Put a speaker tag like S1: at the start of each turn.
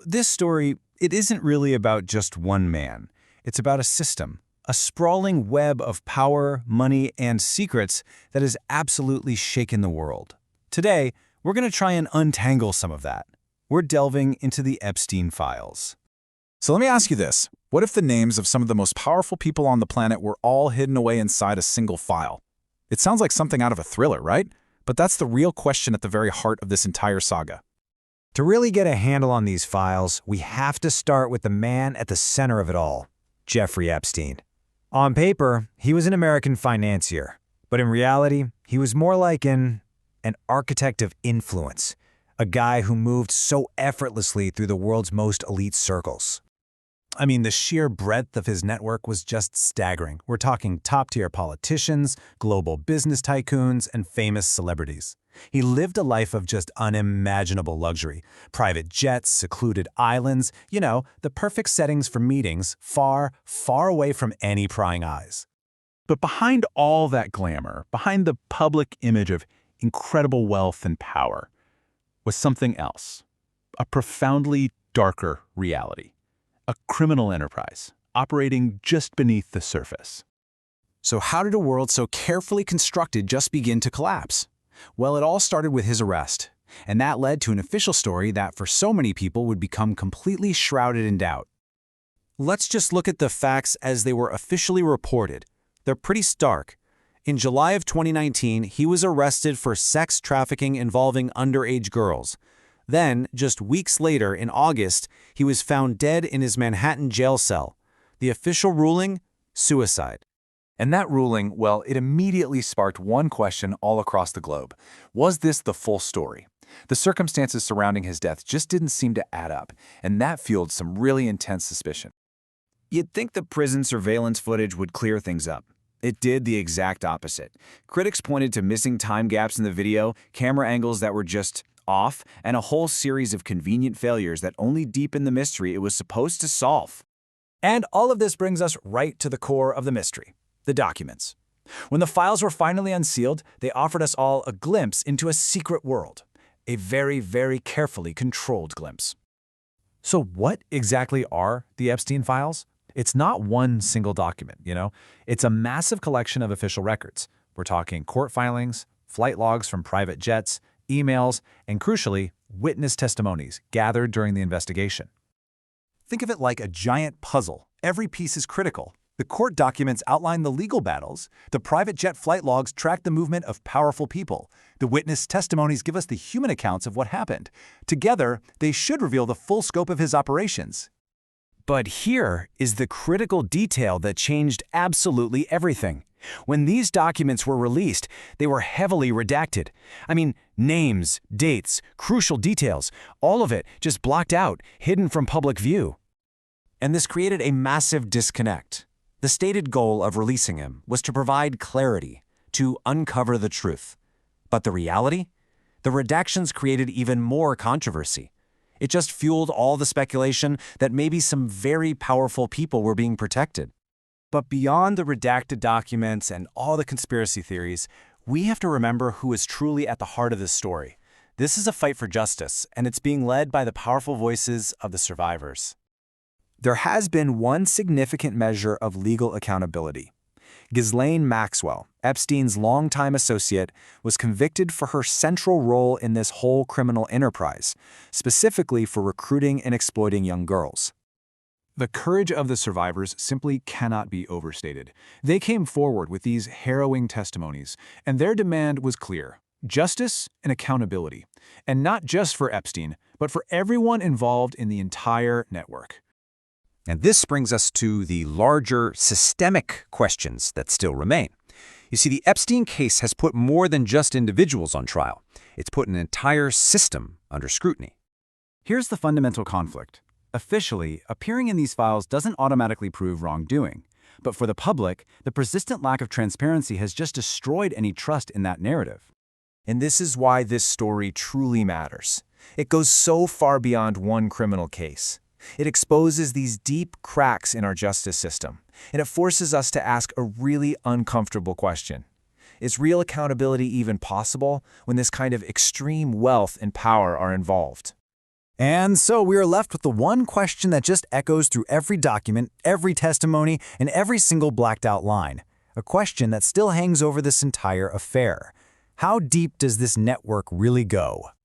S1: This story, it isn't really about just one man. It's about a system, a sprawling web of power, money, and secrets that has absolutely shaken the world. Today, we're going to try and untangle some of that. We're delving into the Epstein Files.
S2: So let me ask you this. What if the names of some of the most powerful people on the planet were all hidden away inside a single file? It sounds like something out of a thriller, right? But that's the real question at the very heart of this entire saga.
S3: To really get a handle on these files, we have to start with the man at the center of it all, Jeffrey Epstein. On paper, he was an American financier, but in reality, he was more like an architect of influence, a guy who moved so effortlessly through the world's most elite circles.
S1: I mean, the sheer breadth of his network was just staggering. We're talking top-tier politicians, global business tycoons, and famous celebrities. He lived a life of just unimaginable luxury. Private jets, secluded islands, the perfect settings for meetings, far, far away from any prying eyes.
S2: But behind all that glamour, behind the public image of incredible wealth and power, was something else. A profoundly darker reality. A criminal enterprise, operating just beneath the surface.
S1: So how did a world so carefully constructed just begin to collapse? Well, it all started with his arrest, and that led to an official story that for so many people would become completely shrouded in doubt. Let's just look at the facts as they were officially reported. They're pretty stark. In July of 2019, he was arrested for sex trafficking involving underage girls. Then, just weeks later, in August, he was found dead in his Manhattan jail cell. The official ruling? Suicide.
S2: And that ruling, well, it immediately sparked one question all across the globe. Was this the full story? The circumstances surrounding his death just didn't seem to add up, and that fueled some really intense suspicion.
S1: You'd think the prison surveillance footage would clear things up. It did the exact opposite. Critics pointed to missing time gaps in the video, camera angles that were just off, and a whole series of convenient failures that only deepened the mystery it was supposed to solve. And all of this brings us right to the core of the mystery. The documents. When the files were finally unsealed, they offered us all a glimpse into a secret world. A very, very carefully controlled glimpse. So what exactly are the Epstein Files? It's not one single document, It's a massive collection of official records. We're talking court filings, flight logs from private jets, emails, and crucially, witness testimonies gathered during the investigation. Think of it like a giant puzzle. Every piece is critical. The court documents outline the legal battles. The private jet flight logs track the movement of powerful people. The witness testimonies give us the human accounts of what happened. Together, they should reveal the full scope of his operations. But here is the critical detail that changed absolutely everything. When these documents were released, they were heavily redacted. I mean, names, dates, crucial details, all of it just blocked out, hidden from public view. And this created a massive disconnect. The stated goal of releasing him was to provide clarity, to uncover the truth. But the reality? The redactions created even more controversy. It just fueled all the speculation that maybe some very powerful people were being protected. But beyond the redacted documents and all the conspiracy theories, we have to remember who is truly at the heart of this story. This is a fight for justice, and it's being led by the powerful voices of the survivors. There has been one significant measure of legal accountability. Ghislaine Maxwell, Epstein's longtime associate, was convicted for her central role in this whole criminal enterprise, specifically for recruiting and exploiting young girls. The courage of the survivors simply cannot be overstated. They came forward with these harrowing testimonies, and their demand was clear: justice and accountability. And not just for Epstein, but for everyone involved in the entire network. And this brings us to the larger systemic questions that still remain. You see, the Epstein case has put more than just individuals on trial. It's put an entire system under scrutiny. Here's the fundamental conflict. Officially, appearing in these files doesn't automatically prove wrongdoing. But for the public, the persistent lack of transparency has just destroyed any trust in that narrative. And this is why this story truly matters. It goes so far beyond one criminal case. It exposes these deep cracks in our justice system, and it forces us to ask a really uncomfortable question. Is real accountability even possible when this kind of extreme wealth and power are involved?
S3: And so we are left with the one question that just echoes through every document, every testimony, and every single blacked-out line. A question that still hangs over this entire affair. How deep does this network really go?